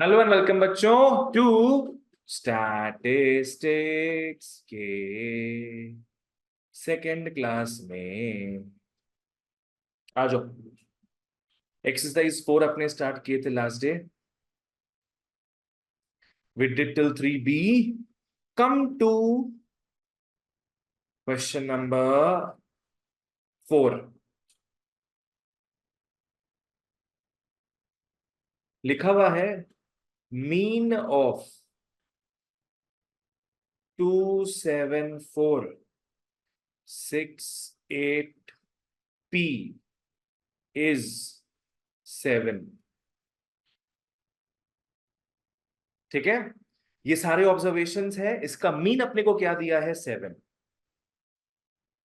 Hello and welcome बच्चों to statistics के second class में। आ जाओ। एक्सरसाइज 4 अपने स्टार्ट किए थे last day. We did till 3B। Come to question number 4। लिखा हुआ है मीन ऑफ 27468P इज 7। ठीक है, ये सारे ऑब्जर्वेशंस है, इसका मीन अपने को क्या दिया है 7।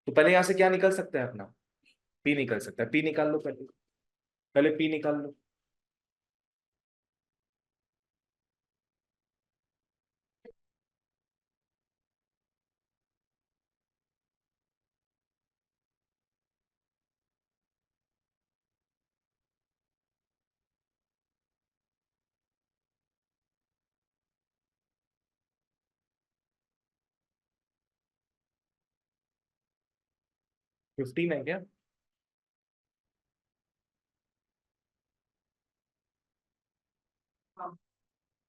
तो पहले यहां से क्या निकल सकता है अपना? पी निकल सकता है। पी निकाल लो पहले। पहले पी निकाल लो। फिफ्टीन है क्या?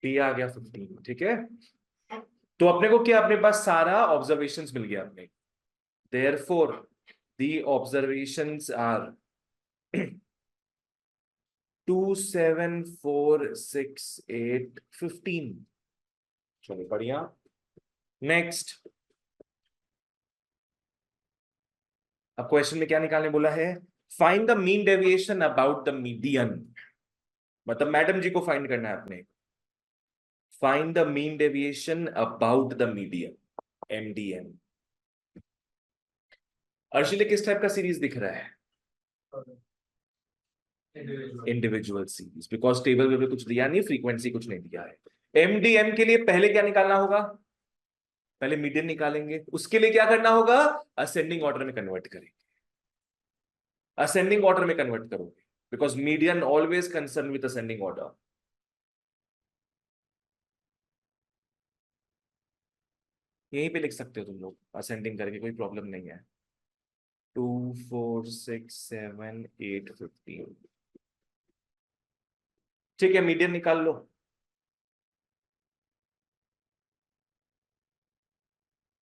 पी आ गया 15। ठीक है, तो अपने को क्या, अपने पास सारा ऑब्जर्वेशंस मिल गया अपने। Therefore the observations are 2746815। चलो बढ़िया। नेक्स्ट, अब क्वेश्चन में क्या निकालने बोला है? Find the mean deviation about the median. मतलब मैडम जी को फाइंड करना है अपने। Find the mean deviation about the median, MDM। अर्शिले किस टाइप का सीरीज दिख रहा है? इंडिविजुअल सीरीज, बिकॉज टेबल में कुछ दिया नहीं, फ्रीक्वेंसी कुछ नहीं दिया है। MDM के लिए पहले क्या निकालना होगा? पहले मीडियन निकालेंगे, उसके लिए क्या करना होगा? असेंडिंग ऑर्डर में कन्वर्ट करेंगे। असेंडिंग ऑर्डर में कन्वर्ट करोगे, because median always concern with ascending order. यहीं पे लिख सकते हो तुम लोग असेंडिंग करके, कोई प्रॉब्लम नहीं है। 2 4 6 7 8 15। ठीक है, मीडियन निकाल लो।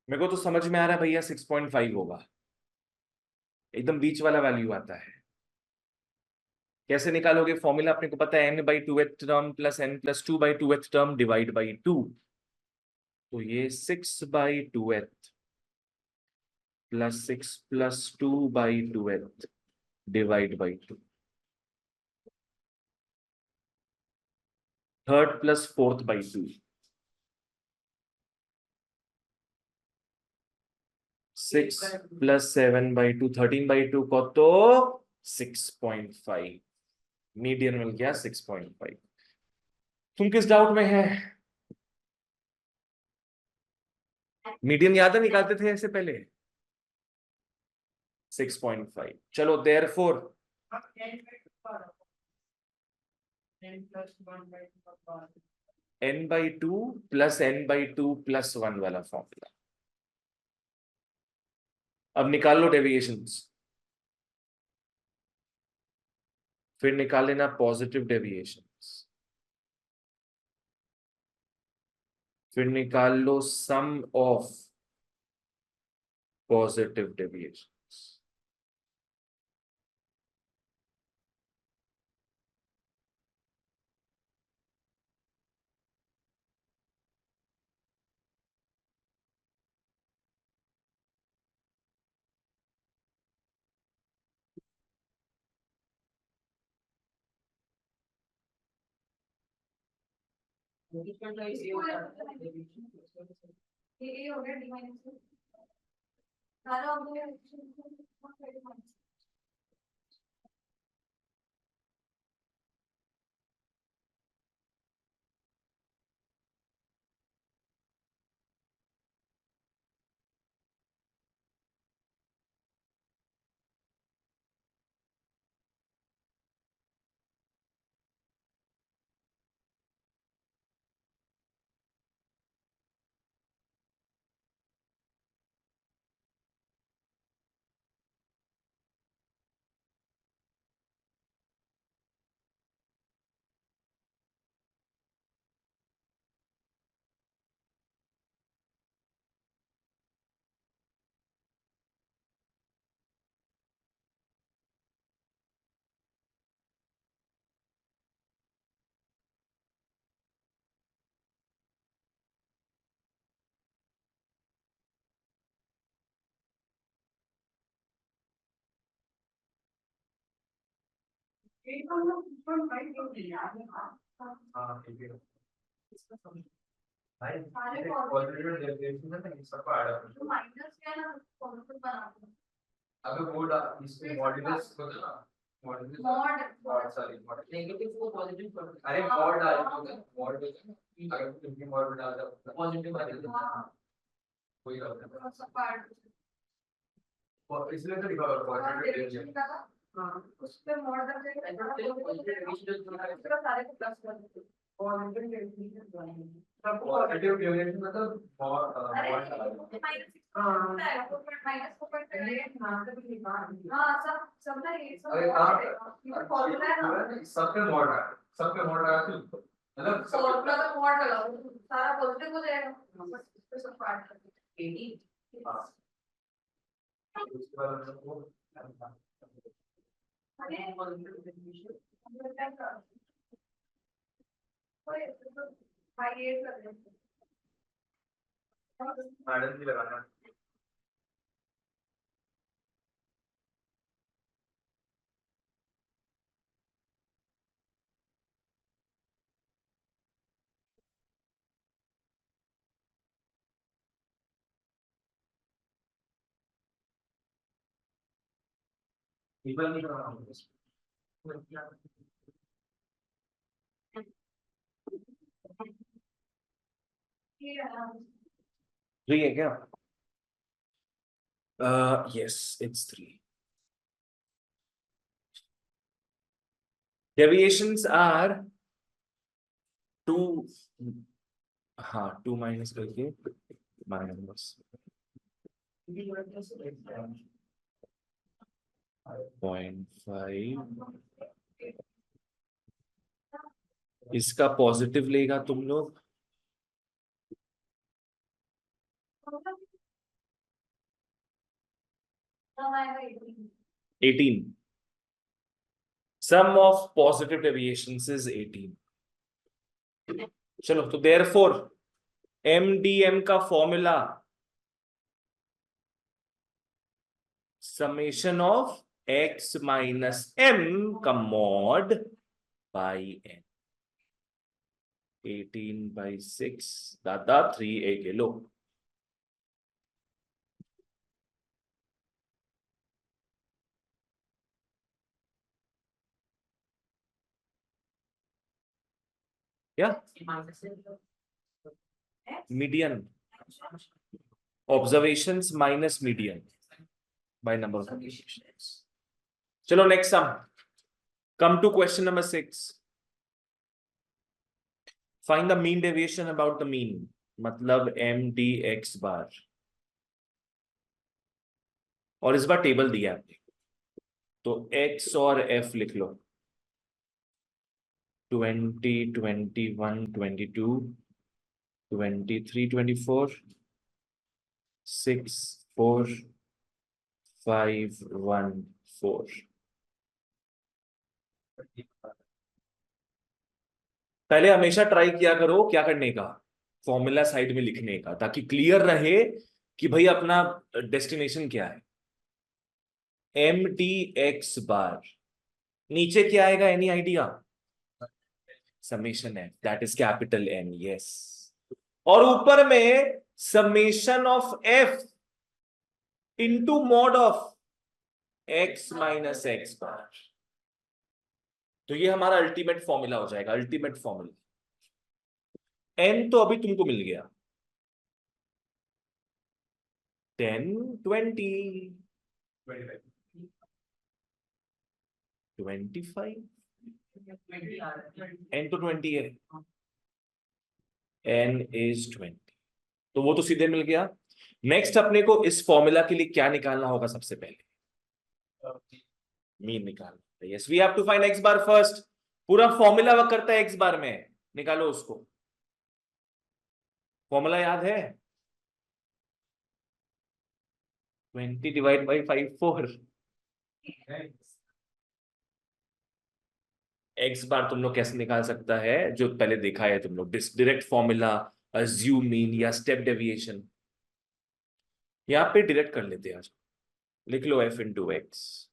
मेरे को तो समझ में आ रहा है भैया 6.5 होगा। एकदम बीच वाला वैल्यू आता है। कैसे निकालोगे? फॉर्मूला अपने को पता है, n/2th term plus n+2/2th term divide by 2। तो ये 6/2th plus 6+2/2th divide by 2। Third plus fourth by 2। 6+7/2, 13/2 को तो 6.5। मीडियन मिल गया 6.5। तुम किस डाउट में है? मीडियन याद है, निकालते थे ऐसे पहले। 6.5। चलो therefore n/2 plus n/2 plus 1 वाला फॉर्मूला। अब निकाल लो डेविएशंस। फिर निकाल लेना पॉजिटिव डेविएशंस। फिर निकाल लो सम ऑफ पॉजिटिव डेविएशंस। अगर वो इसमें मॉड्यूलस होता ना मॉड सॉरी मॉड नेगेटिव को पॉजिटिव कर अरे मॉड डाल दो मॉड अगर तुम मॉड डाल दो पॉजिटिव आ जाएगा कोई बात नहीं और इसलिए तो लिखा हुआ पॉजिटिव डिवीजन हां उस पे मॉड डाल देंगे पॉजिटिव डिवीजन सारे को प्लस कर देंगे पॉजिटिव डिवीजन तब पॉजिटिव डिवीजन मतलब मॉड माइनस को कट करेंगे हां तभी लिखा हां सब ना ये सब फॉर्मूला है ना सब पे मॉड है सब पे मॉड है मतलब फॉर्मूला तो मॉड लगा सारा पॉजिटिव हो जाएगा बस इस पे सब पार्ट करके 80 हां उसके बाद हम लोग अरे पॉजिटिव डिफिनेशन हम क्या कर कोई भाई ये कर रहे हैं मैडम जी लगाना people नहीं करना थ्री है क्या? Yes, it's 3. Deviations are 2. हाँ 2 माइनस करके माइनस 0.5. इसका पॉजिटिव लेगा तुम लोग 18. Sum of positive deviations is 18. चलो तो therefore MDM का formula summation of x minus m का mod by n. 18/6 दादा 3a के लो क्या median observations minus median by number of observations. चलो next sum. Come to question number 6. Find the mean deviation about the mean. मतलब MDX बार और इस बार table दिया है तो X और F लिख लो 20, 21, 22, 23, 24, 6, 4, 5, 1, 4. पहले हमेशा ट्राई किया करो क्या करने का फॉर्मूला साइड में लिखने का ताकि क्लियर रहे कि भाई अपना डेस्टिनेशन क्या है MDX बार नीचे क्या आएगा एनी आइडिया समेशन है that is capital N yes और ऊपर में summation of F into mod of X minus X बार तो ये हमारा अल्टीमेट फॉर्मूला हो जाएगा अल्टीमेट फॉर्मूला N तो अभी तुमको मिल गया 10 20 25 N तो 20 है N is 20 तो वो तो सीधे मिल गया नेक्स्ट अपने को इस फॉर्मूला के लिए क्या निकालना होगा सबसे पहले मीन निकालना yes we have to find x bar first पूरा फॉर्मूला वर्क करता है x बार में निकालो उसको फॉर्मूला याद है 20 डिवाइड बाई 5 4 x बार तुम लोग कैसे निकाल सकता है जो पहले देखा है तुम लोग डायरेक्ट फॉर्मूला अज्यूम मीन या स्टेप डेविएशन यहां पे डायरेक्ट कर लेते हैं आज लिख लो f into x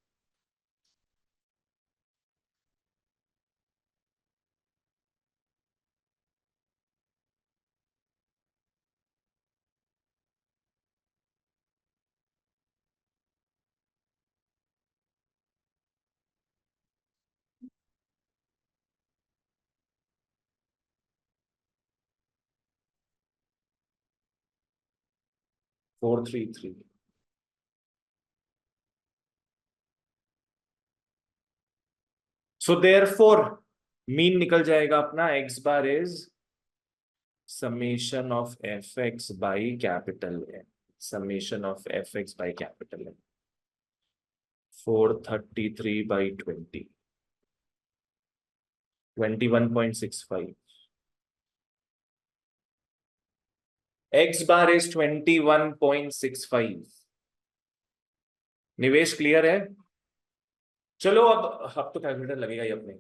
433। So therefore mean निकल जाएगा अपना, x bar is summation of fx by capital N, summation of fx by capital N, 433 by 20, 21.65. x bar is 21.65. निवेश क्लियर है? चलो अब तो कैलकुलेटर लगेगा ही अपने।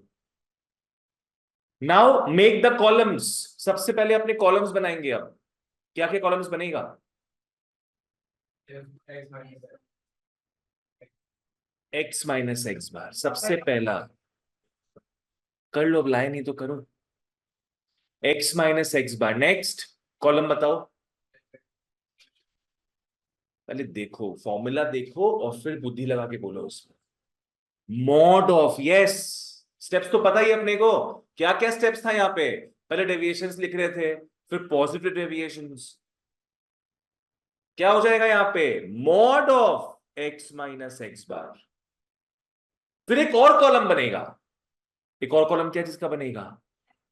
Now make the columns. सबसे पहले अपने कॉलम्स बनाएंगे। अब क्या क्या कॉलम्स बनेगा? x माइनस एक्स बार सबसे पहला कर लो, अब लाए नहीं तो करो। x माइनस एक्स बार। नेक्स्ट कॉलम बताओ। पहले देखो फॉर्मूला देखो और फिर बुद्धि लगा के बोलो उसमें। Mod of, yes. स्टेप्स तो पता ही है अपने को। क्या क्या स्टेप्स था यहाँ पे? पहले डेविएशंस लिख रहे थे, फिर पॉजिटिव डेविएशंस। क्या हो जाएगा यहाँ पे? Mod of X minus X bar. फिर एक और कॉलम बनेगा। एक और कॉलम क्या जिसका बनेगा?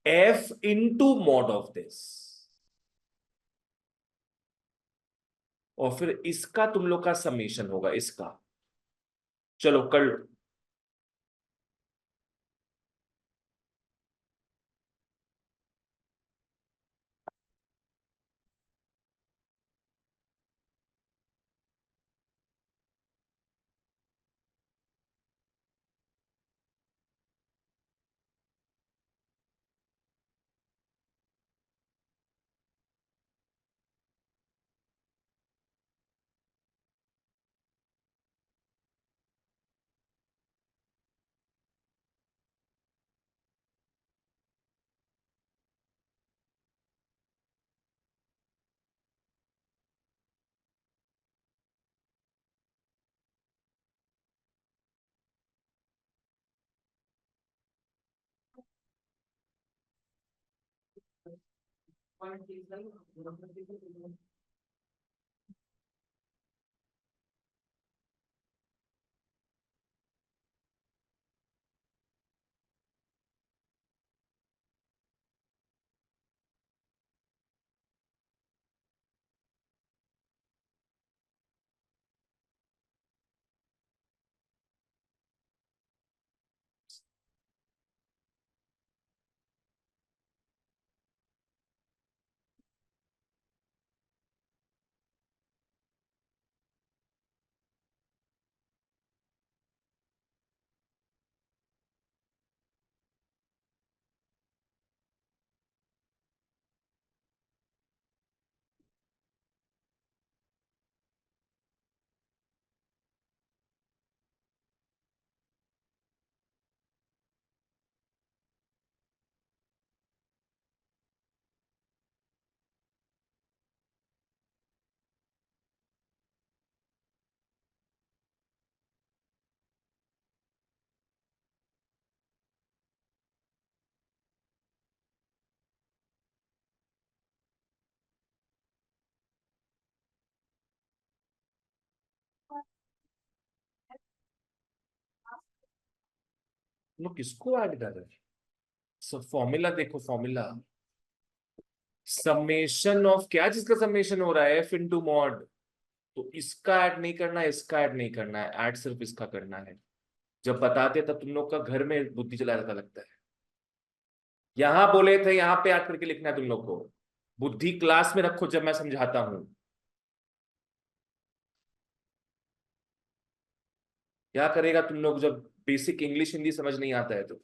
F into mod of this. और फिर इसका तुम लोग का समेशन होगा इसका। चलो कर लो। लोग किसको ऐड कर रहे हैं? सब फॉर्मूला देखो, फॉर्मूला समेशन ऑफ क्या जिसका समेशन हो रहा है? F into mod. तो इसका ऐड नहीं करना है, इसका ऐड नहीं करना है, ऐड सिर्फ इसका करना है। जब बताते तब तुम लोग का घर में बुद्धि चला जाता लगता है। यहां बोले थे यहां पे ऐड करके लिखना है तुम लोग को। बुद्धि क्लास में रखो जब मैं समझाता हूं। क्या करेगा तुम लोग जब बेसिक इंग्लिश हिंदी समझ नहीं आता है तो?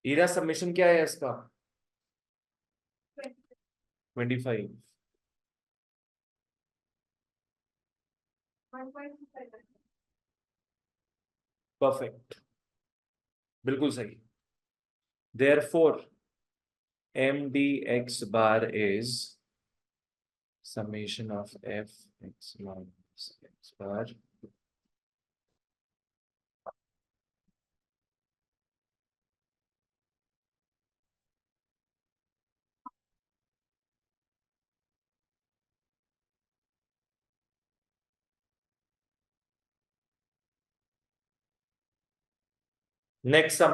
हीरा सबमिशन क्या है इसका? 25। परफेक्ट, बिल्कुल सही। Therefore m dx bar is summation of f x minus x bar next sum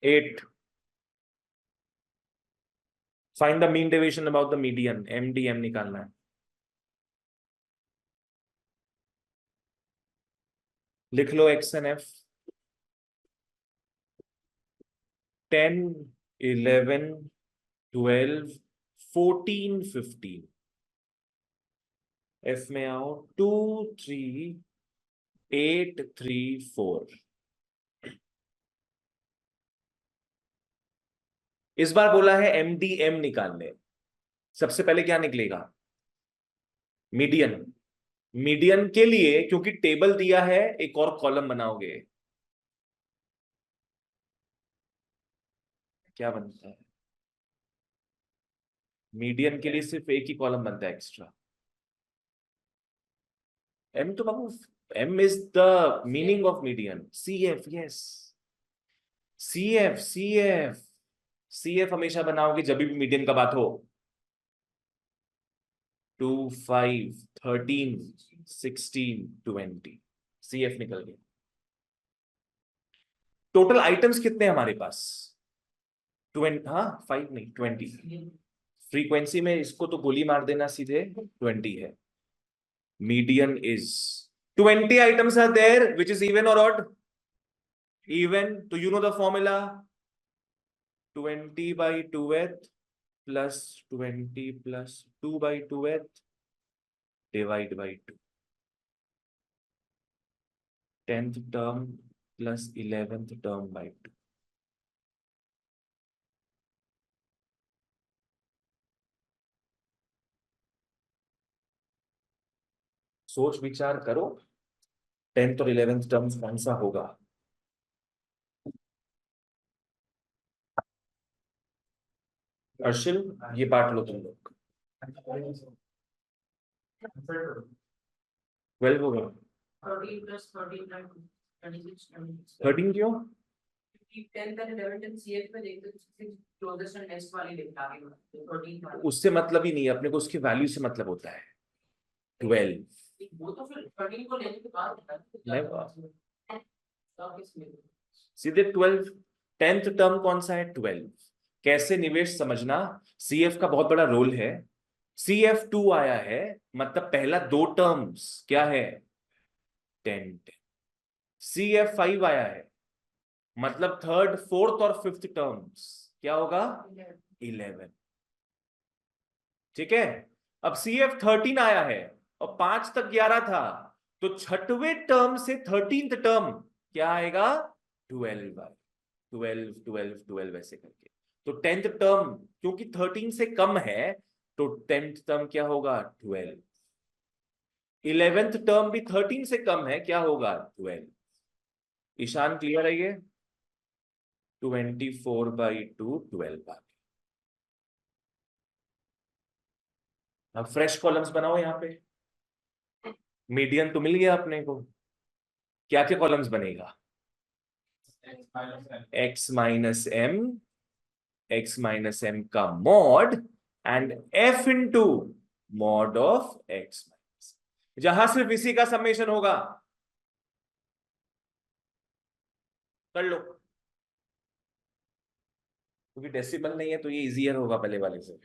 8 find the mean deviation about the median mdm निकालना है लिख लो x and f 10 11 12 14 15 f में आओ 2 3 8 3 4 इस बार बोला है एमडीएम निकालने सबसे पहले क्या निकलेगा मीडियन मीडियन के लिए क्योंकि टेबल दिया है एक और कॉलम बनाओगे क्या बनता है मीडियन के लिए सिर्फ एक ही कॉलम बनता है एक्स्ट्रा एम तो बाबू M is the meaning of median C F yes C F C F C F हमेशा बनाओगे जब भी मीडियन का बात हो 2 5 13 16 20 सी एफ निकल गया टोटल आइटम्स कितने हैं हमारे पास 20 हाँ 5 नहीं 20 फ्रीक्वेंसी में इसको तो गोली मार देना सीधे 20 है median is 20 items are there which is even or odd even so you know the formula 20 by 2th plus 20 plus 2 by 2th divide by 2 10th term plus 11th term by 2 सोच विचार करो 10th और 11th terms कौन सा होगा अर्शिल ये बांट लो तुम लोग 12 होगा 13 plus 13 and 26 13 क्यों 10th and 11th and CF में देखते हैं क्लोजेस्ट एंड नेक्स्ट वाली लिखा आगे 13 वाली उससे मतलब ही नहीं है अपने को उसकी वैल्यू से मतलब होता है 12 वो तो फिर 13 को लेने के बाद सीधे 12 10th टर्म कौन सा है 12 कैसे निवेश समझना सीएफ का बहुत बड़ा रोल है CF2 आया है मतलब पहला दो टर्म्स क्या है 10 CF5 आया है मतलब थर्ड फोर्थ और फिफ्थ टर्म्स क्या होगा 11 ठीक है अब CF13 आया है और 5 तक 11 था तो छठवें टर्म से 13th टर्म क्या आएगा 12 12 12 12 ऐसे करके तो 10th टर्म क्योंकि 13 से कम है तो 10th टर्म क्या होगा 12 11th टर्म भी 13 से कम है क्या होगा 12 ईशान क्लियर है ये 24/2 12 आ अब फ्रेश कॉलम्स बनाओ यहाँ पे मीडियन तो मिल गया अपने को क्या क्या कॉलम्स बनेगा x माइनस m का mod and f into mod of x minus जहां सिर्फ इसी का समेशन होगा कर लो क्योंकि डेसिमल नहीं है तो ये इजियर होगा पहले वाले से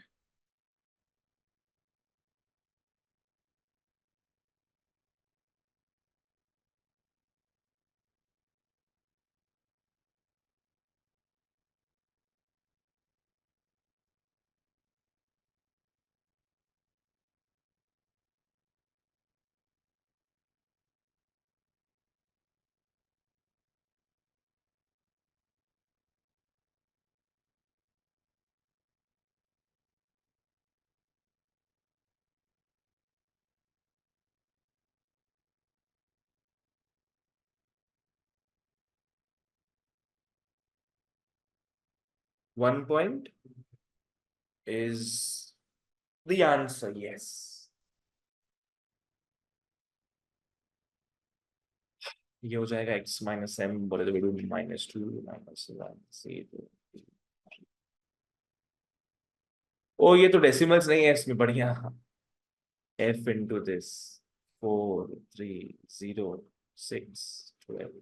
1 point is the answer. Yes. ये हो जाएगा x माइनस एम बोले तो -2 -1 ओ ये तो डेसिमल्स नहीं है इसमें, बढ़िया। f into this 4 3 0 6 12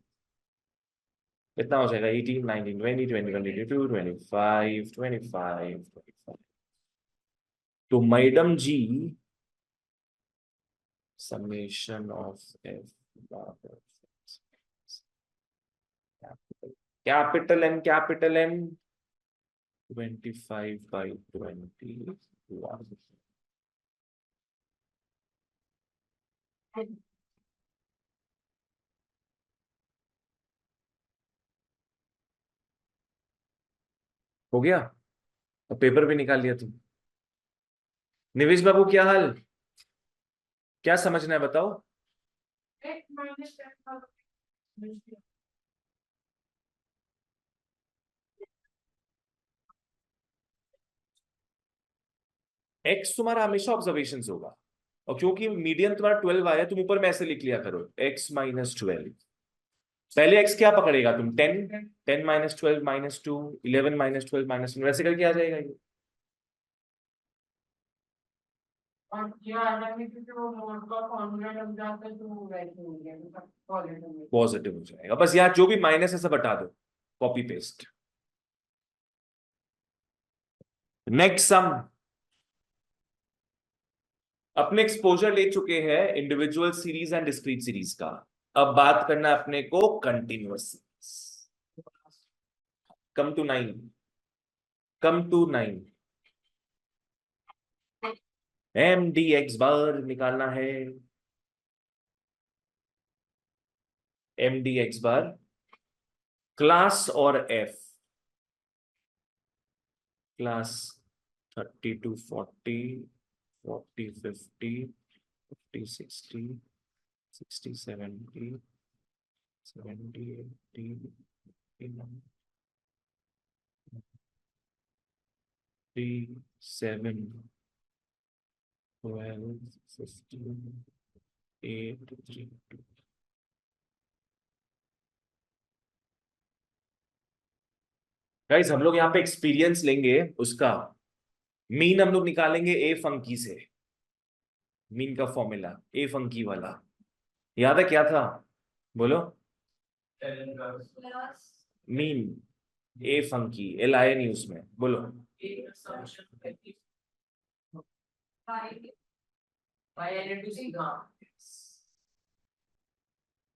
कितना हो जाएगा? 18 19 20 21 22 25 25 25। तो madam ji summation of f bar of capital N 25/20 हो गया। और पेपर भी निकाल लिया तुम। निवेश बाबू क्या हाल, क्या समझना है बताओ। एक्स तुम्हारा हमेशा ऑब्जर्वेशन होगा, और क्योंकि मीडियन तुम्हारा 12 आया, तुम ऊपर में ऐसे लिख लिया करो x माइनस 12। पहले x क्या पकड़ेगा तुम? 10 10 माइनस 12 -2 11 माइनस 12 -1 वैसे करके आ जाएगा ये। पॉजिटिव हो जाएगा, बस यहाँ जो भी माइनस है सब हटा दो, कॉपी पेस्ट। Next sum. अपने एक्सपोजर ले चुके हैं individual series and discrete series का। अब बात करना है अपने को continuous series. Come to 9, come to 9। M D X bar निकालना है। M D X bar class और एफ। Class 30 to 40 40 50 50 60 60 70 70 80 3 7 12 15 8 3 2। गाइस हम लोग यहाँ पे एक्सपीरियंस लेंगे उसका। मीन हम लोग निकालेंगे ए फंकी से। मीन का फॉर्मूला ए फंकी वाला याद है क्या था? बोलो। Mean A funky L I नहीं उसमें, बोलो।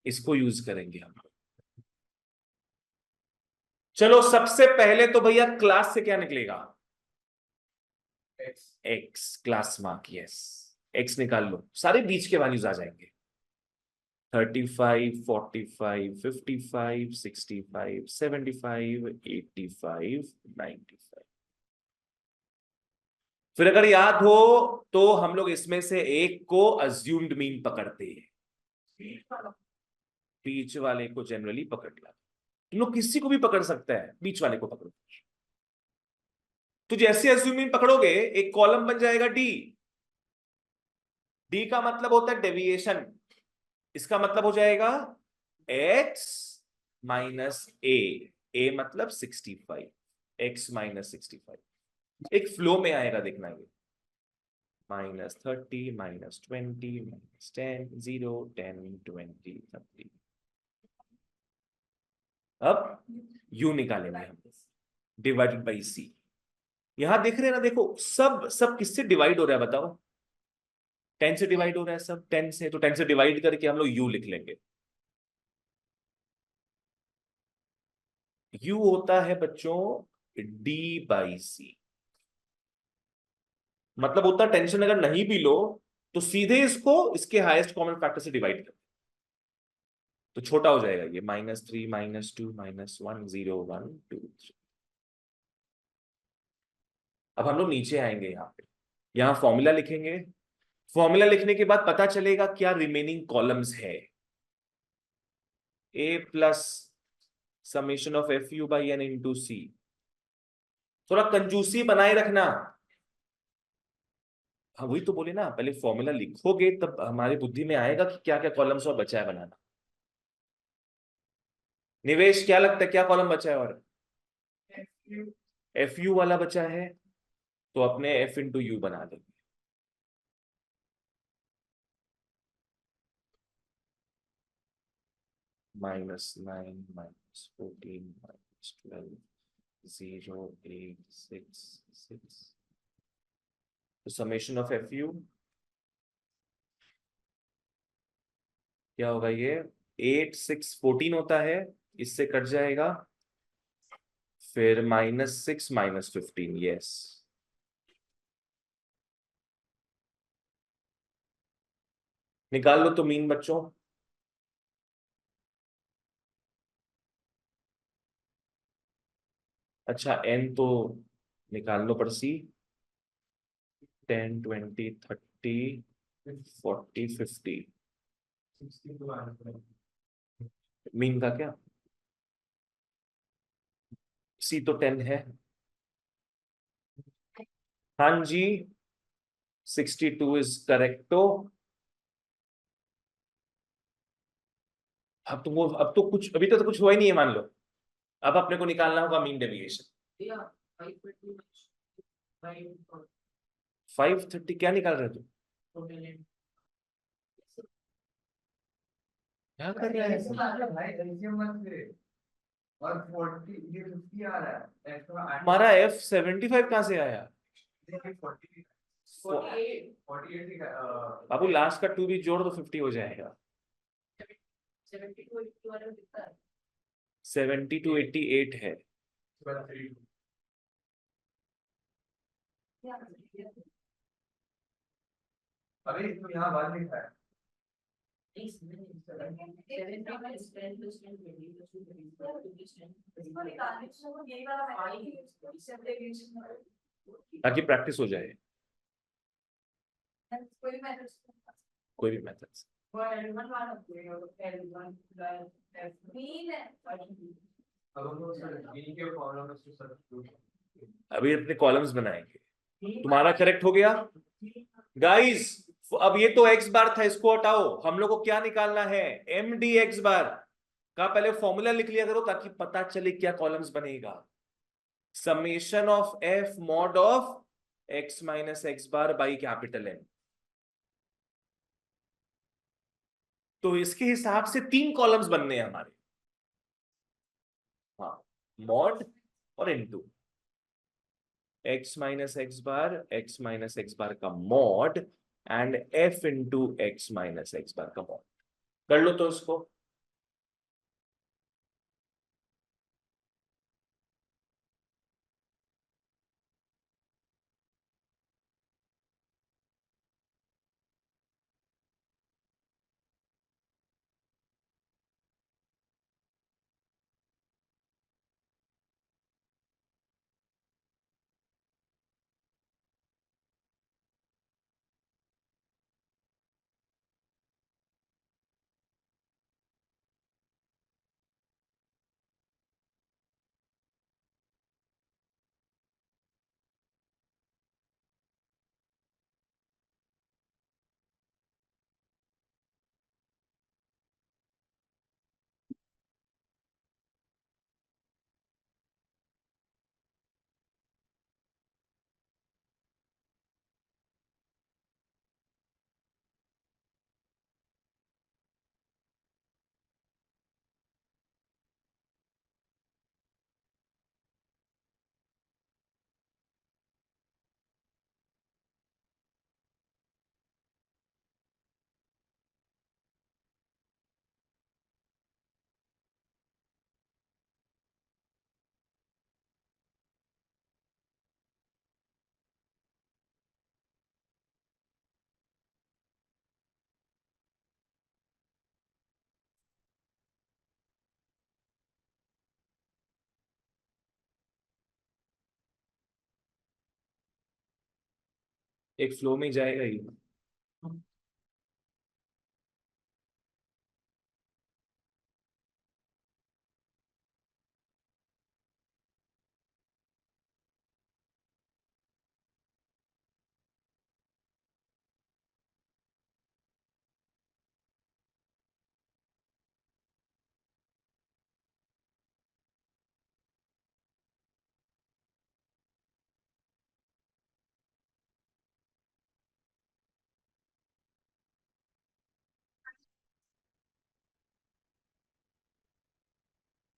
इसको यूज करेंगे हम। चलो सबसे पहले तो भैया क्लास से क्या निकलेगा? X class mark, yes. X निकाल लो, सारे बीच के वैल्यूज आ जाएंगे। 35 45 55 65 75 85 95। फिर अगर याद हो तो हम लोग इसमें से एक को अज्यूम्ड मीन पकड़ते हैं। बीच वाले को जनरली पकड़ लिया। तुम लोग किसी को भी पकड़ सकता है, बीच वाले को पकड़ो। तो जैसे अज्यूमिंग पकड़ोगे एक कॉलम बन जाएगा डी। डी का मतलब होता है डेविएशन। इसका मतलब हो जाएगा x माइनस ए मतलब 65, x माइनस 65। एक फ्लो में आएगा देखना ये। -30 -20 -10 0 10 20 30। अब यू निकालेंगे हम, डिवाइडेड बाई सी। यहां देख रहे हैं ना, देखो सब सब किससे डिवाइड हो रहा है बताओ? 10 से डिवाइड हो रहा है सब, 10 से। तो 10 से डिवाइड करके हम लोग यू लिख लेंगे। यू होता है बच्चों डी बाई सी। मतलब होता टेंशन अगर नहीं भी लो तो सीधे इसको इसके हाईएस्ट कॉमन फैक्टर से डिवाइड कर, तो छोटा हो जाएगा ये -3 -2 -1 0 1 2 3। अब हम लोग नीचे आएंगे यहाँ पे, यहाँ फॉर्मूला लिखेंगे। फॉर्मूला लिखने के बाद पता चलेगा क्या रिमेनिंग कॉलम्स है। A plus summation of F U by N into C. थोड़ा कंजूसी बनाए रखना। हाँ वही तो बोले ना, पहले फॉर्मूला लिखोगे तब हमारी बुद्धि में आएगा कि क्या क्या कॉलम्स और बचा है बनाना। निवेश क्या लगता है, क्या कॉलम बचा है और? एफ यू वाला बचा है, तो अपने एफ इंटू यू बना देंगे। -9 -14 -12 0 8 6 6। तो समेशन ऑफ एफ यू क्या होगा ये? 8 6 14 होता है, इससे कट जाएगा। फिर -6 -15, यस। निकाल लो तो मीन बच्चों। अच्छा एन तो निकाल लो पर्सी। 10 20 30 40 50। 60 मीन का क्या? सी तो 10 है। हाँ जी, 62 इज करेक्टो। अब तो कुछ अभी तो कुछ हुआ ही नहीं है मान लो। अब अपने को निकालना होगा मीन डेविएशन। 530 क्या निकाल रहे तू? क्या कर रहा है? भाई ऐसे मत करे। और 40 ये 50 आ रहा है एक्स्ट्रा हमारा F75 कहाँ से आया? 40 48 बाबू लास्ट का 2 भी जोड़ तो 50 हो जाएगा। 70 to 88 है। अभी इसमें यहाँ बात लिखा है। ताकि प्रैक्टिस हो जाए कोई भी मेथड्स। अभी अपने कॉलम्स बनाएंगे। तुम्हारा करेक्ट हो गया गाइस। अब ये तो एक्स बार था, इसको हटाओ। हम लोग को क्या निकालना है? एम डी एक्स बार का पहले फॉर्मूला लिख लिया करो ताकि पता चले क्या कॉलम्स बनेगा। Summation of F mod of X minus X bar by capital M. तो इसके हिसाब से 3 कॉलम्स बनने हैं हमारे। हाँ, मॉड और into X minus X bar का mod and F into X minus X bar का मॉड। कर लो तो उसको। एक फ्लो में जाएगा ही।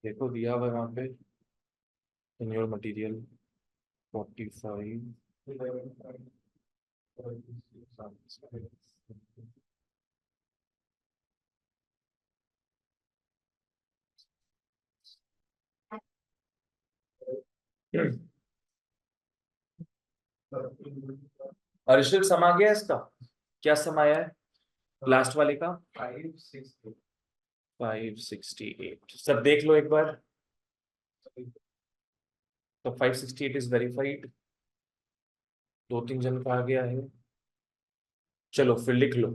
देखो दिया हुआ है वहां पे इन योर मटेरियल 45। अर्शल समा गया इसका, क्या समाया है लास्ट वाले का? 568। सब देख लो एक बार। तो 568 इज वेरीफाइड, 2-3 जन का आ गया है। चलो फिर लिख लो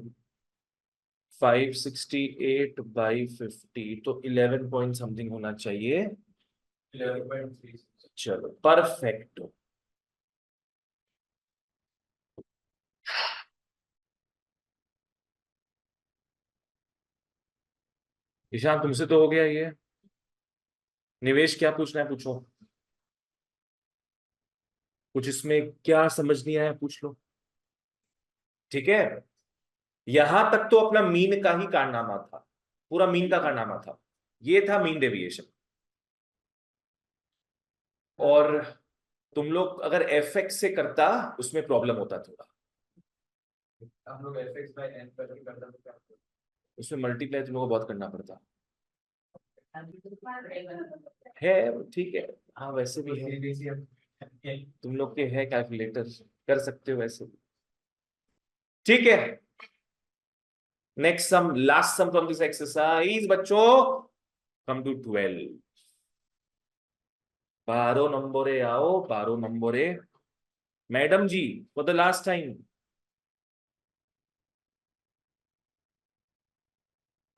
568/50 तो 11 पॉइंट समथिंग होना चाहिए। 11.3। चलो परफेक्ट। ईशान तुमसे तो हो गया ये। निवेश क्या पूछना है पूछो, कुछ इसमें क्या समझ नहीं आया पूछ लो। ठीक है, यहां तक तो अपना मीन का ही कारनामा था, पूरा मीन का कारनामा था, ये था मीन डेविएशन। और तुम लोग अगर एफ एक्स से करता उसमें प्रॉब्लम होता थोड़ा, हम लोग fx by n करके करते हैं क्या? उसमें मल्टीप्लाई तुम लोगों को बहुत करना पड़ता है। ठीक है, हाँ वैसे भी है, तुम लोग के है कैलकुलेटर, कर सकते हो वैसे भी। ठीक है, next sum, last sum from this exercise बच्चों, कम टू 12। 12 नंबरे आओ, 12 नंबरे। Madam ji for the last time,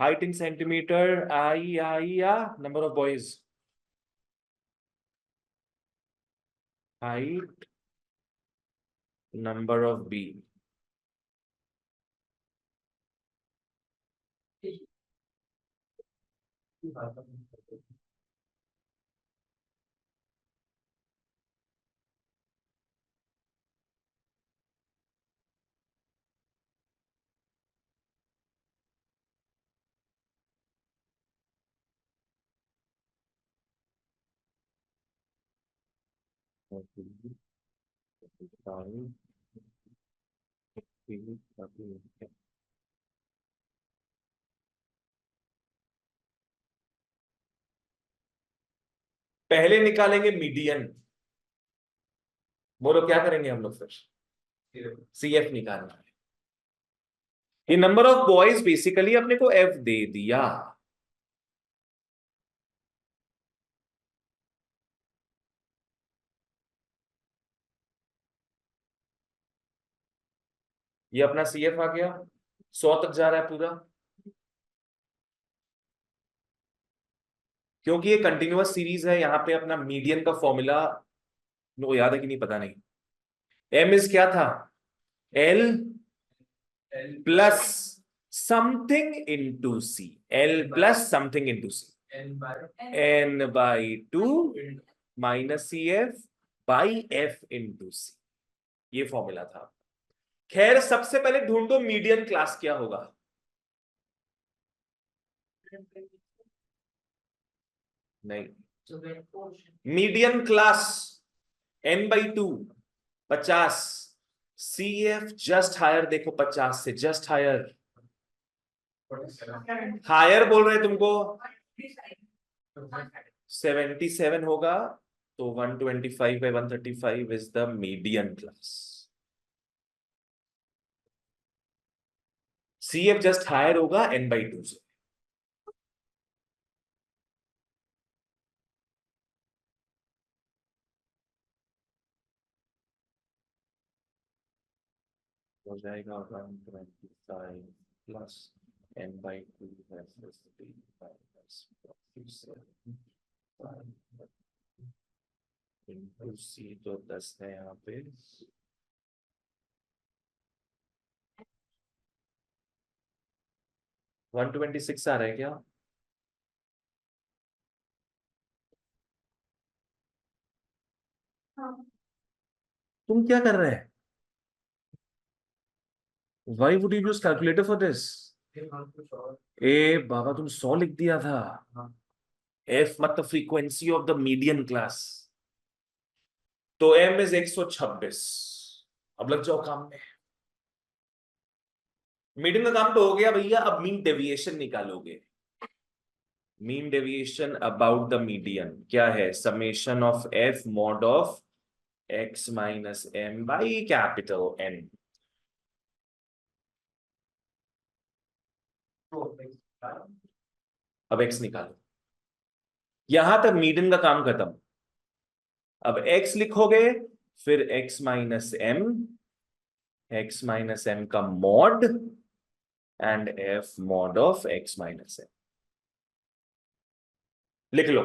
height in centimeter, number of boys, height, number of B. पहले निकालेंगे मीडियन, बोलो क्या करेंगे हम लोग फिर? CF निकालना है। ये नंबर ऑफ बॉयज बेसिकली अपने को F दे दिया, ये अपना CF आ गया, 100 तक जा रहा है पूरा, क्योंकि ये कंटिन्यूअस सीरीज है। यहां पे अपना मीडियन का फॉर्मूला वो याद है कि नहीं पता नहीं, M इज क्या था, L plus something into C, L plus something into C, N/2 minus CF by F into C, ये फॉर्मूला था। खैर सबसे पहले ढूंढो मीडियन क्लास क्या होगा। नहीं, median class N/2 50, CF just higher, देखो 50 से जस्ट हायर, हायर बोल रहे तुमको 77 होगा, तो 125/135 is the median class. CF just higher होगा N/2 से। हो जाएगा 125 प्लस N/2 इंटू सी, तो 10 है यहाँ पे। 126 आ रहा है क्या? तुम क्या कर रहे हैं? Why would you use calculator for this? ए बाबा तुम 100 लिख दिया था। एफ मतलब frequency of the median class, तो एम इज 126। अब लग जाओ काम में। मीडियन का काम तो हो गया भैया, अब मीन डेविएशन निकालोगे। Mean deviation about the median क्या है? Summation of F mod of X minus M by capital N. अब एक्स निकालो, यहां तक मीडियन का काम खत्म। अब एक्स लिखोगे, फिर एक्स माइनस एम का mod and F mod of X minus M लिख लो।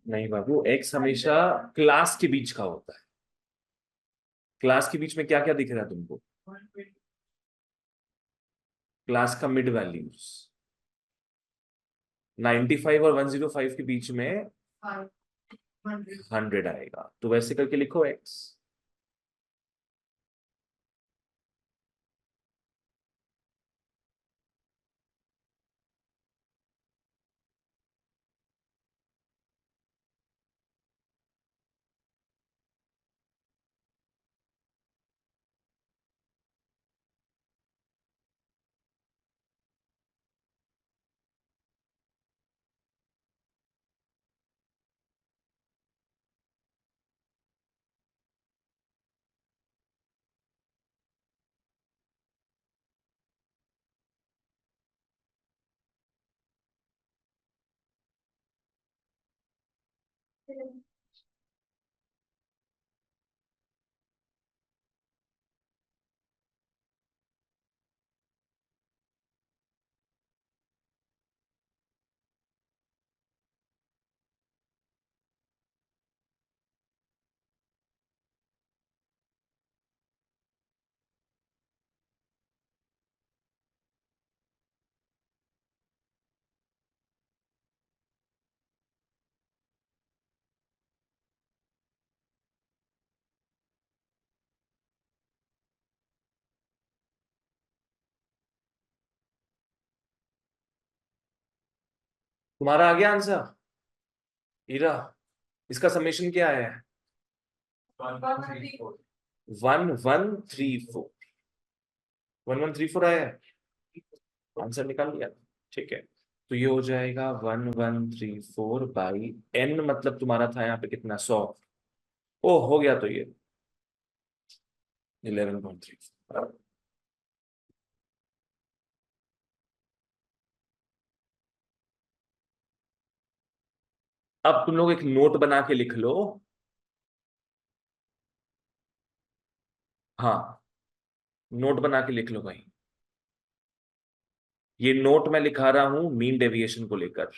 नहीं बाबू, एक्स हमेशा क्लास के बीच का होता है। क्लास के बीच में क्या क्या दिख रहा है तुमको? क्लास का मिड वैल्यूज 95 और 105 के बीच में 100 आएगा, तो वैसे करके लिखो एक्स। तुम्हारा आ गया आंसर ईरा? इसका समेशन क्या है? 1134। 1134 आया है, आंसर निकाल लिया। ठीक है, तो ये हो जाएगा 1134 बाई एन, मतलब तुम्हारा था यहाँ पे कितना, 100। ओ हो गया, तो ये 11.3। अब तुम लोग एक नोट बना के लिख लो। हाँ, नोट बना के लिख लो भाई। ये नोट मैं लिखा रहा हूं मीन डेविएशन को लेकर।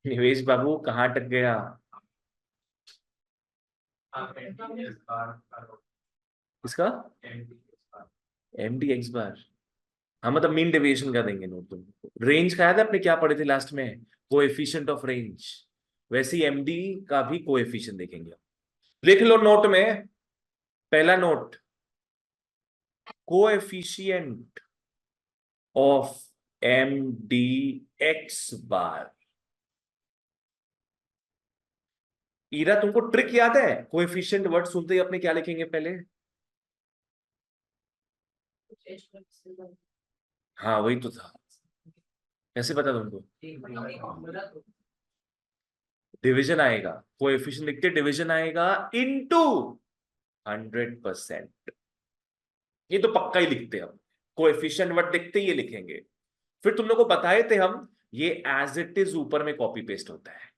निवेश बाबू कहाँ अटक गया? इसका एम डी एक्स बार, हाँ मतलब मीन डेविएशन का देंगे नोट तुमको। रेंज का याद है अपने क्या पढ़े थे लास्ट में? Coefficient of range. वैसे ही एमडी का भी कोएफिशिएंट देखेंगे। लिख लो नोट में, पहला note, coefficient of M D X bar. ईरा तुमको ट्रिक याद है? कोएफिशिएंट वर्ड सुनते ही अपने क्या लिखेंगे पहले? हाँ वही तो था, कैसे पता तुमको? डिवीजन आएगा, कोएफिशिएंट लिखते डिवीजन आएगा इनटू 100%। ये तो पक्का ही लिखते हैं हम, कोएफिशिएंट वर्ड देखते ही ये लिखेंगे। फिर तुम लोग को बताए थे हम, ये एज इट इज ऊपर में कॉपी पेस्ट होता है।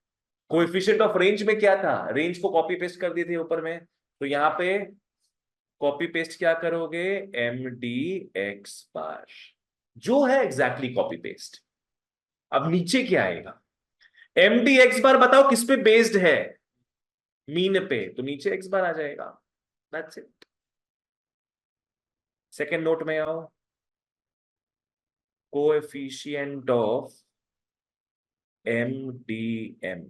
कोएफिशिएंट ऑफ रेंज में क्या था, रेंज को कॉपी पेस्ट कर दिए थे ऊपर में, तो यहाँ पे कॉपी पेस्ट क्या करोगे, एम डी एक्स बार, जो है एग्जैक्टली कॉपी पेस्ट। अब नीचे क्या आएगा, एम डी एक्स बार बताओ किस पे बेस्ड है, मीन पे, तो नीचे एक्स बार आ जाएगा, दैट्स इट। सेकेंड नोट में आओ, coefficient of M D M,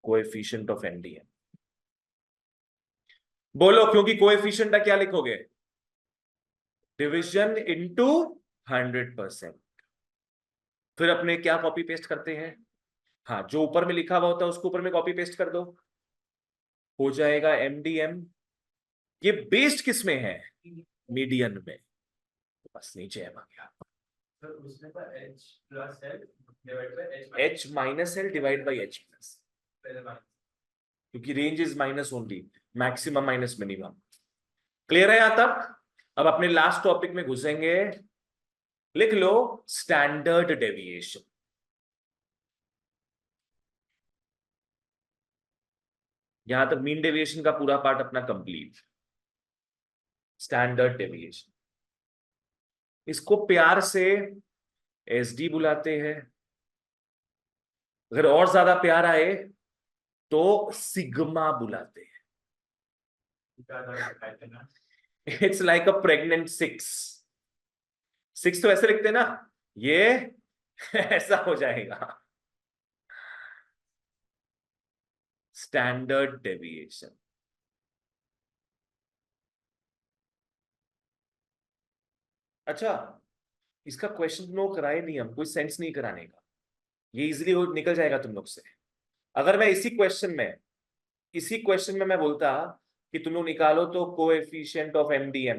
coefficient of M D M बोलो, क्योंकि कोएफिशिएंट का क्या लिखोगे, डिविजन इनटू 100%। फिर अपने क्या कॉपी पेस्ट करते हैं, हाँ जो ऊपर में लिखा हुआ होता है उसको ऊपर में कॉपी पेस्ट कर दो, हो जाएगा एमडीएम। ये बेस्ड किस में है, मीडियन में, तो बस नीचे एम आ गया, H minus L divide by H plus, क्योंकि range is minus only, maximum minus minimum. Clear है यहां तक। अब अपने लास्ट टॉपिक में घुसेंगे, लिख लो स्टैंडर्ड डेविएशन। यहां तक मीन डेविएशन का पूरा पार्ट अपना कंप्लीट। स्टैंडर्ड डेविएशन, इसको प्यार से एसडी बुलाते हैं, अगर और ज्यादा प्यार आए तो सिग्मा बुलाते हैं। It's like a pregnant six, six तो ऐसे लिखते हैं ना, ये ऐसा हो जाएगा, स्टैंडर्ड डेविएशन। अच्छा, इसका क्वेश्चन नो कराए नहीं हम, कोई सेंस नहीं कराने का, ये इजीली निकल जाएगा तुम लोग से। अगर मैं इसी क्वेश्चन में मैं बोलता कि तुम लोग निकालो तो कोएफिशिएंट ऑफ एमडीएम,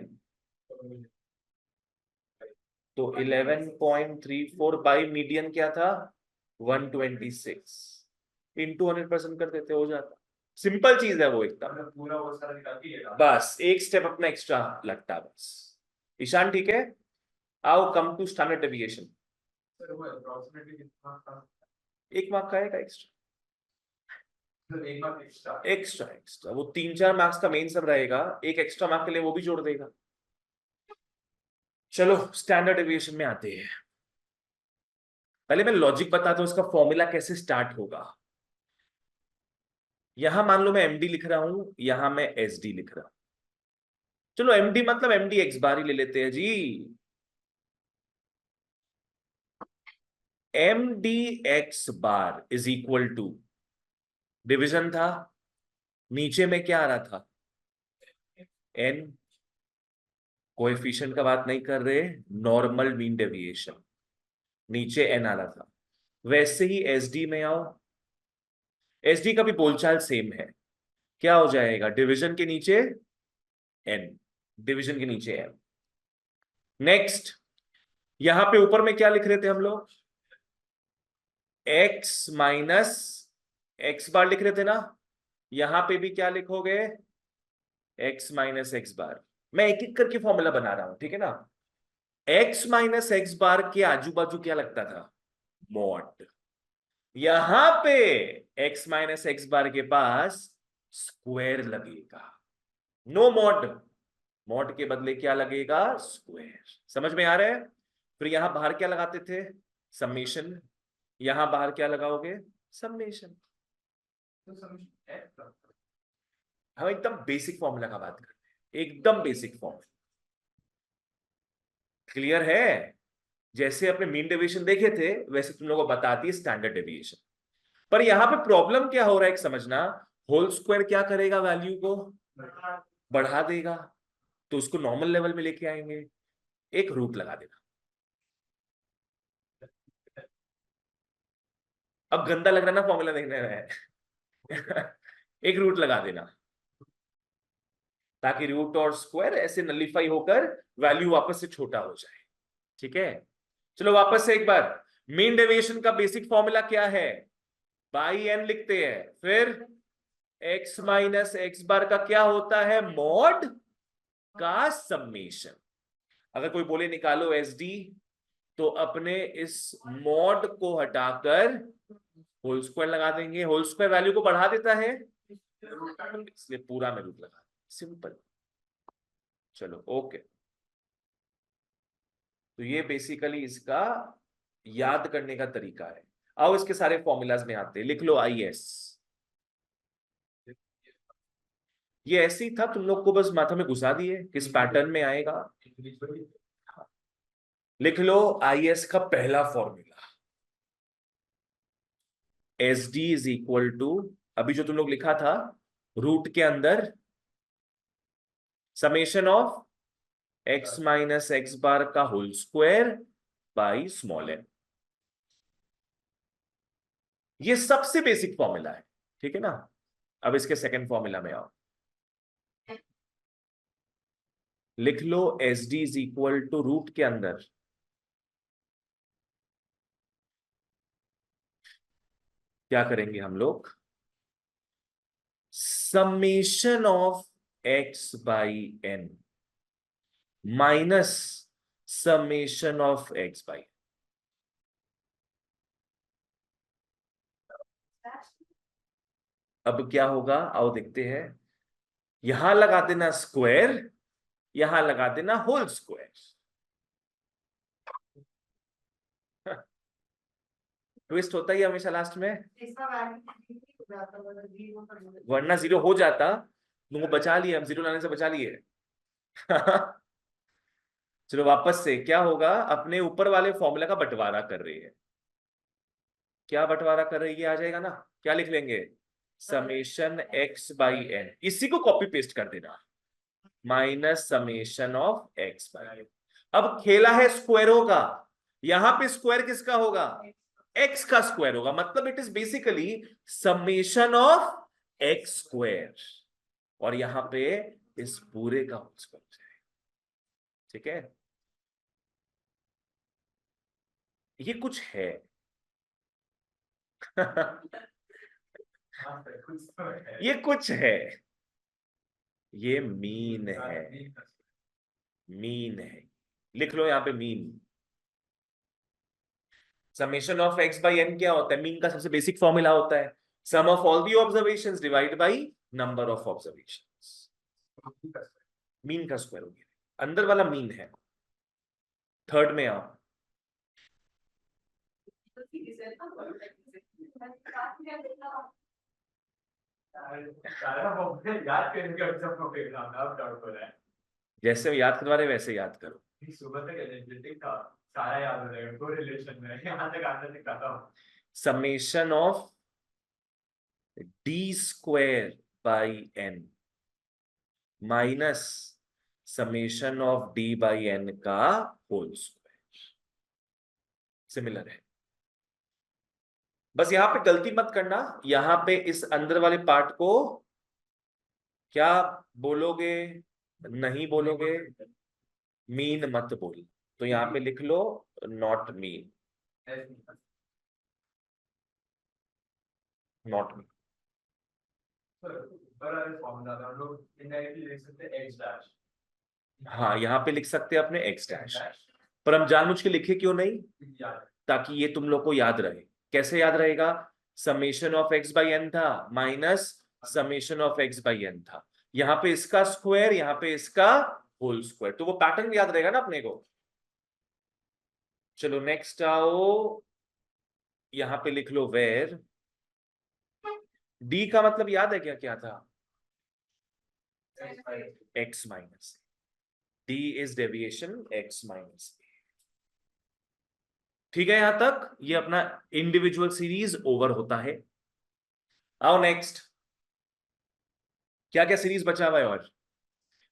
तो 11.34 बाई मीडियन क्या था 126, इंटू 100% कर देते, हो जाता। सिंपल चीज है वो एकदम, पूरा वो सारा निकाल के बस एक स्टेप अपना एक्स्ट्रा लगता बस। ईशान ठीक है, आओ come to standard deviation. Sir वो अप्रोक्सीमेटली कितना था, 1 मार्क का आएगा एक्स्ट्रा, एक मार्क एक्स्ट्रा एक्स्ट्रा वो 3-4 मार्क्स का मेन सब रहेगा, एक एक्स्ट्रा मार्क के लिए वो भी जोड़ देगा। चलो स्टैंडर्ड डेविएशन में आते हैं, पहले मैं लॉजिक बताता हूं इसका फॉर्मूला कैसे स्टार्ट होगा। यहां मान लो मैं एमडी लिख रहा हूं, यहां मैं एसडी लिख रहा हूं, चलो एमडी मतलब एमडी एक्स बार ही ले लेते हैं जी। MD X bar is equal to, division था, नीचे में क्या आ रहा था, एन, कोएफिशिएंट का बात नहीं कर रहे, नॉर्मल मीन डेविएशन, नीचे एन आ रहा था। वैसे ही एसडी में आओ, एसडी का भी बोलचाल सेम है, क्या हो जाएगा, डिवीजन के नीचे एन, डिवीजन के नीचे एन। नेक्स्ट, यहां पे ऊपर में क्या लिख रहे थे हम लोग, एक्स माइनस एक्स बार लिख रहे थे ना, यहां पे भी क्या लिखोगे, एक्स माइनस एक्स बार। मैं एक एक करके फॉर्मूला बना रहा हूं, ठीक है ना। एक्स माइनस एक्स बार के आजू बाजू क्या लगता था, मॉड, यहां पे एक्स माइनस एक्स बार के पास स्क्वायर लगेगा, नो मॉड, मॉड के बदले क्या लगेगा, स्क्वायर। समझ में आ रहा है। फिर यहां बाहर क्या लगाते थे, समेशन, यहां बाहर क्या लगाओगे, समेशन। हम एकदम बेसिक फॉर्मूला का बात करते हैं, एकदम बेसिक फॉर्मूला, क्लियर है। जैसे अपने मीन डेविएशन देखे थे वैसे तुम लोगों को बताती है स्टैंडर्ड डेविएशन। पर यहां पे प्रॉब्लम क्या हो रहा है, एक समझना, होल स्क्वायर क्या करेगा, वैल्यू को बढ़ा देगा, तो उसको नॉर्मल लेवल में लेके आएंगे, एक रूट लगा देना। अब गंदा लग रहा ना फॉर्मूला देखने में एक रूट लगा देना, ताकि रूट और स्क्वायर ऐसे नलिफाई होकर वैल्यू वापस से छोटा हो जाए, ठीक है। चलो वापस से एक बार, मीन डेविएशन का बेसिक फॉर्मूला क्या है, बाई एन लिखते हैं, फिर एक्स माइनस एक्स बार का क्या होता है, मॉड का समेशन। अगर कोई बोले निकालो एस डी, तो अपने इस मॉड को हटाकर होल स्क्वायर लगा देंगे। होल स्क्वायर वैल्यू को बढ़ा देता है, इसलिए पूरा में रूट लगा, सिंपल। चलो ओके, तो ये बेसिकली इसका याद करने का तरीका है। आओ इसके सारे फॉर्मूलाज में आते हैं। लिख लो आई एस। ये ऐसे ही था, तुम लोग को बस माथा में घुसा दिए किस पैटर्न में आएगा। लिख लो आई एस का पहला formula, S D is equal to, अभी जो तुम लोग लिखा था रूट के अंदर, summation of X minus X bar का whole square by small N. ये सबसे बेसिक फॉर्मूला है, ठीक है ना। अब इसके सेकंड फॉर्मूला में आओ, लिख लो S D is equal to root के अंदर क्या करेंगे हम लोग, summation of X by N minus summation of X by. अब क्या होगा आओ देखते हैं। यहां लगा देना स्क्वायर, यहां लगा देना होल स्क्वायर। ट्विस्ट होता ही है हमेशा लास्ट में, वरना जीरो हो जाता। तुमको बचा लिए, हम जीरो लाने से बचा लिए। चलो वापस से, क्या होगा, अपने ऊपर वाले फॉर्मूला का बंटवारा कर रही है। क्या बंटवारा कर रही है, आ जाएगा ना। क्या लिख लेंगे, समेशन एक्स बाई एन, इसी को कॉपी पेस्ट कर देना, minus summation of X by. अब खेला है स्क्वायरों का, यहां पे स्क्वायर किसका होगा, एक्स का स्क्वायर होगा, मतलब it is basically summation of x square, और यहां पे इस पूरे का होल स्क्वायर हो जाएगा, ठीक है। ये कुछ है। ये कुछ है, ये मीन है, मीन है। लिख लो यहां पे mean. Summation of X by N क्या होता है, मीन का सबसे बेसिक फॉर्मूला होता है sum of all the observations divide by number of observations. Mean का स्क्वायर हो गया, अंदर वाला मीन है। थर्ड में आओ, जैसे याद करवा रहे वैसे याद करो। सुबह तक एनर्जेटिक था, सारा याद हो जाएगा, कोई रिलेशन में यहाँ तक आने तक आता हूँ। Summation of D square by N minus summation of D by N का होल स्क्वायर, सिमिलर है। बस यहां पे गलती मत करना, यहां पे इस अंदर वाले पार्ट को क्या बोलोगे, नहीं बोलोगे, मीन मत बोल, तो यहां पे लिख लो नॉट मीन, नॉट मीन। हाँ यहां पे लिख सकते हैं अपने एक्स डैश, पर हम जानबूझ के लिखे क्यों नहीं, ताकि ये तुम लोग को याद रहे। कैसे याद रहेगा, summation of X by N था minus summation of X by N था, यहां पे इसका स्क्वायर, यहां पे इसका होल स्क्वायर, तो वो पैटर्न याद रहेगा ना अपने को। चलो नेक्स्ट आओ, यहां पे लिख लो वेर डी का मतलब याद है क्या, क्या था, x minus, D is deviation x minus. ठीक है, यहां तक ये अपना इंडिविजुअल सीरीज ओवर होता है। आओ नेक्स्ट, क्या क्या सीरीज बचा हुआ है, और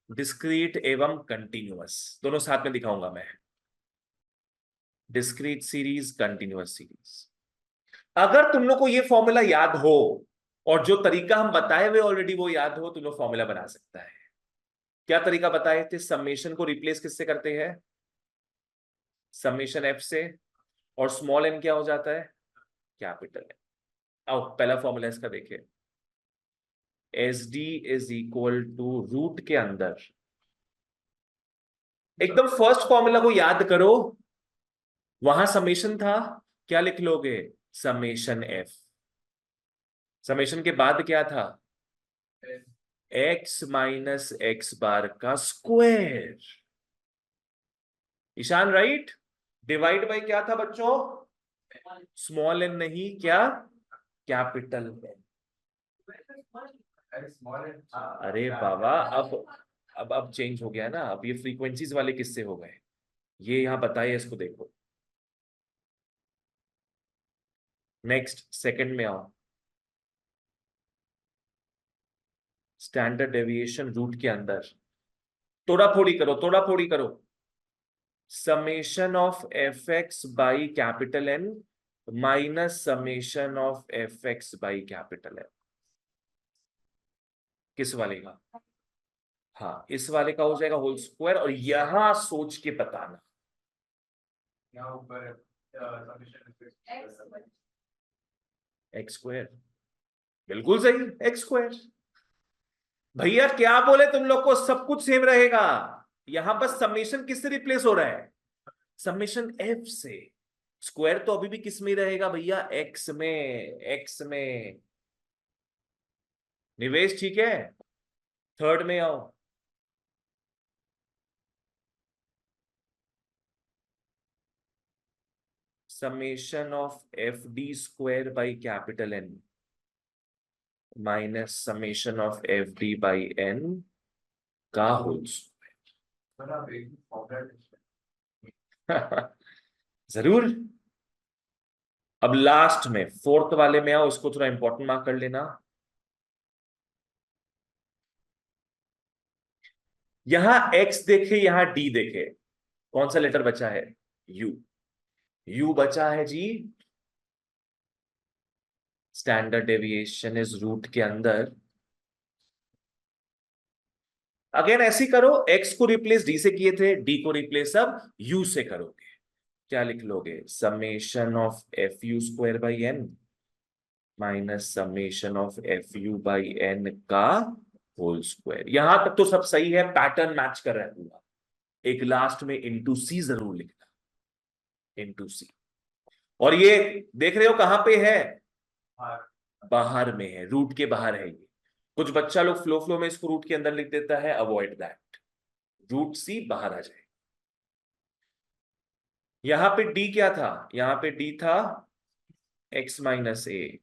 डिस्क्रीट एवं कंटिन्यूअस दोनों साथ में दिखाऊंगा मैं। Discrete series, continuous series. अगर तुम लोग को ये फॉर्मूला याद हो और जो तरीका हम बताए हुए ऑलरेडी वो याद हो, तुम लोग फॉर्मूला बना सकता है। क्या तरीका बताए थे, समेशन को रिप्लेस किससे करते हैं, समेशन एफ से, और स्मॉल एन क्या हो जाता है, कैपिटल एन। आओ पहला फॉर्मूला इसका देखिए, S D is equal to root के अंदर एकदम फर्स्ट फॉर्मूला को याद करो, वहां समेशन था, क्या लिख लोगे? Summation F. समेशन के बाद क्या था? एक्स माइनस एक्स बार का square. Ishan right. Divide by क्या था बच्चों? स्मॉल एन नहीं, क्या? Capital N. अरे बाबा, अब चेंज हो गया ना, अब ये फ्रीक्वेंसीज वाले किससे हो गए? ये यहां बताइए, इसको देखो। नेक्स्ट सेकंड में आओ। स्टैंडर्ड डेविएशन रूट के अंदर तोड़ा फोड़ी करो, तोड़ा फोड़ी करो। Summation of F X by capital N minus summation of F X by capital N. किस वाले का? हाँ, इस वाले का हो जाएगा होल स्क्वायर, और यहां सोच के बताना। यहाँ ऊपर एक्स स्क्वायर, बिल्कुल सही, एक्स स्क्वायर। भैया क्या बोले तुम लोग को, सब कुछ सेम रहेगा। यहां बस समेशन किससे रिप्लेस हो रहा है? समेशन एफ से। स्क्वायर तो अभी भी किस में रहेगा भैया? एक्स में, एक्स में। निवेश ठीक है। थर्ड में आओ। Summation of F D square by capital N minus summation of F D by N का होल जरूर। अब लास्ट में फोर्थ वाले में आओ, इसको थोड़ा इंपॉर्टेंट मार्क कर लेना। यहां x देखे, यहां d देखे, कौन सा लेटर बचा है? u। u बचा है जी। स्टैंडर्ड डेविएशन इज रूट के अंदर। अगेन ऐसे करो, x को रिप्लेस d से किए थे, d को रिप्लेस अब u से करोगे। क्या लिख लोगे? Summation of F U square by N minus summation of F U by N का होल स्क्वायर। यहां तक तो सब सही है, पैटर्न मैच कर रहा है पूरा। एक लास्ट में इंटू सी जरूर लिखना, इंटू सी। और ये देख रहे हो कहां पे है? बाहर में है, रूट के बाहर है ये। कुछ बच्चा लोग फ्लो फ्लो में इसको रूट के अंदर लिख देता है, अवॉइड दैट। रूट सी बाहर आ जाए। यहां पे डी क्या था? यहां पे डी था एक्स माइनस ए।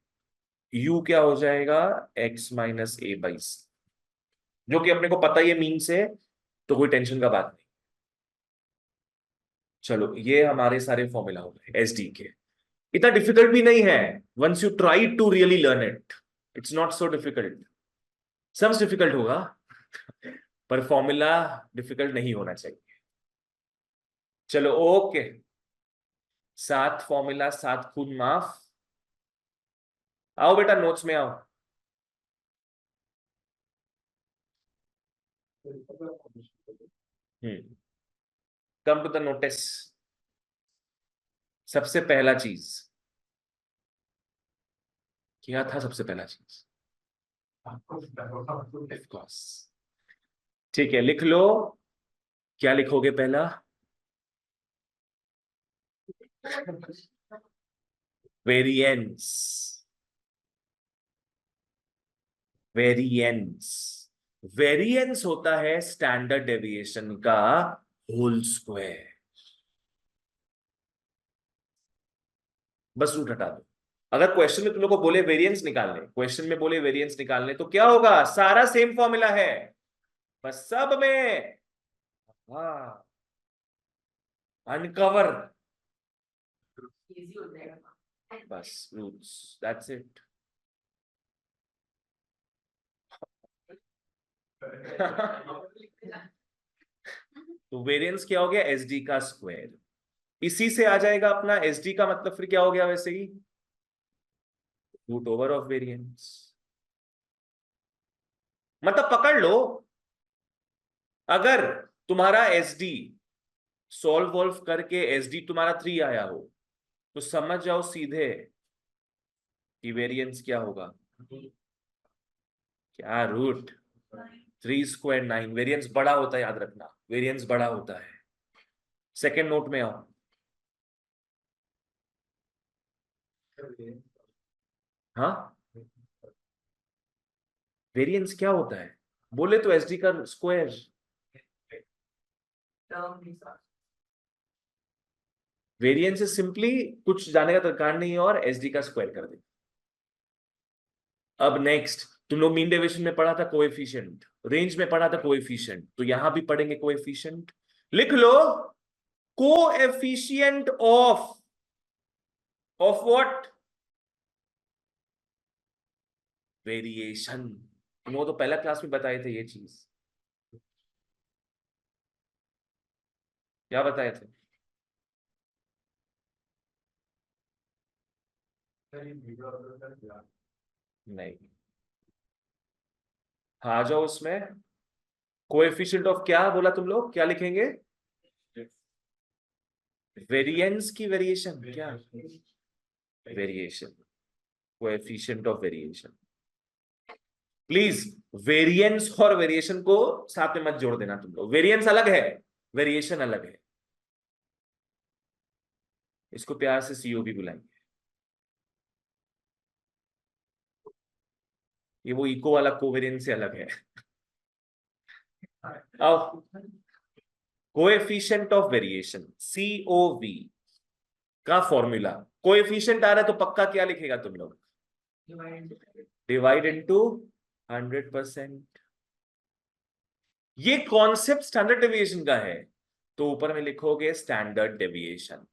यू क्या हो जाएगा? एक्स माइनस ए बाई सी, जो कि अपने को पता ही है मीन से, तो कोई टेंशन का बात नहीं। चलो, ये हमारे सारे फॉर्मूला हो गए एस डी के। इतना डिफिकल्ट भी नहीं है, once you try to really learn it, it's not so difficult. Sums difficult होगा, पर फॉर्मूला डिफिकल्ट नहीं होना चाहिए। चलो ओके, 7 फॉर्मूला 7 खून माफ। आओ बेटा, नोट्स में आओ। Come to the notice. सबसे पहला चीज क्या था? सबसे पहला चीज ऑफ कोर्स, ठीक है, लिख लो। क्या लिखोगे पहला? वेरिएंस। वेरिएंस, वेरिएंस होता है स्टैंडर्ड डेविएशन का होल स्क्वायर। बस रूट हटा दो। अगर क्वेश्चन में तुम लोग को बोले वेरिएंस निकालने, क्वेश्चन में बोले वेरिएंस निकालने, तो क्या होगा? सारा सेम फॉर्मूला है, बस सब में हाँ अनकवर, बस रूट्स, दैट्स इट। तो वेरिएंस क्या हो गया? एस डी का स्क्वायर। इसी से आ जाएगा अपना एस डी का मतलब फिर क्या हो गया वैसे ही? Root over of variance. मतलब पकड़ लो, अगर तुम्हारा एस डी सॉल्व वॉल्व करके एस डी तुम्हारा 3 आया हो, तो समझ जाओ सीधे कि वेरिएंस क्या होगा। क्या रूट 3 स्क्वायर 9। वेरिएंस बड़ा होता है, याद रखना, वेरिएंस बड़ा होता है। सेकेंड नोट में आओ। हाँ, वेरिएंस क्या होता है? बोले तो एसडी का स्क्वायर। वेरिएंस इज सिंपली कुछ जाने का दरकार नहीं है और एसडी का स्क्वायर कर दे। अब नेक्स्ट, तुम लोग मीन डेविएशन में पढ़ा था कोएफिशिएंट, रेंज में पढ़ा था कोएफिशिएंट, तो यहां भी पढ़ेंगे कोएफिशिएंट। लिख लो कोएफिशिएंट ऑफ व्हाट? वेरिएशन। तुम लोग तो पहला क्लास में बताए थे ये चीज। क्या बताए थे? नहीं। हाँ, आ जाओ उसमें। कोएफिशिएंट ऑफ क्या बोला तुम लोग, क्या लिखेंगे? वेरिएंस की वेरिएशन, क्या variation, coefficient of variation. Please variance और वेरिएशन को साथ में मत जोड़ देना तुम लोग। वेरिएंस अलग है, वेरिएशन अलग है। इसको प्यार से सीओ भी बुलाएंगे। ये वो इको वाला कोवेरिएंस से अलग है। अब कोएफिशिएंट ऑफ वेरिएशन COV का फॉर्मूला, कोएफिशिएंट आ रहा है तो पक्का क्या लिखेगा तुम लोग? Divide into 100%। ये कॉन्सेप्ट स्टैंडर्ड डेविएशन का है, तो ऊपर में लिखोगे standard deviation.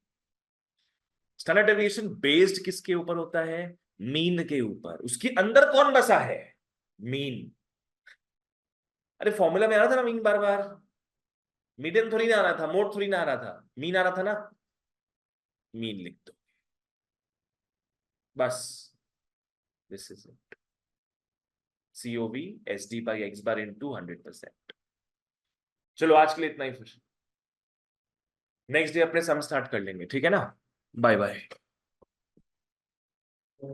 Standard deviation based किसके ऊपर होता है? मीन के ऊपर। उसके अंदर कौन बसा है? मीन। अरे फॉर्मूला में आ रहा था ना मीन, बार बार। मीडियन थोड़ी ना आ रहा था, मोड थोड़ी ना आ रहा था, मीन आ रहा था ना। मीन लिख दो बस। This is it. COV SD by X bar into 100%। चलो आज के लिए इतना ही, फिर नेक्स्ट डे अपने सम स्टार्ट कर लेंगे, ठीक है ना? Bye bye.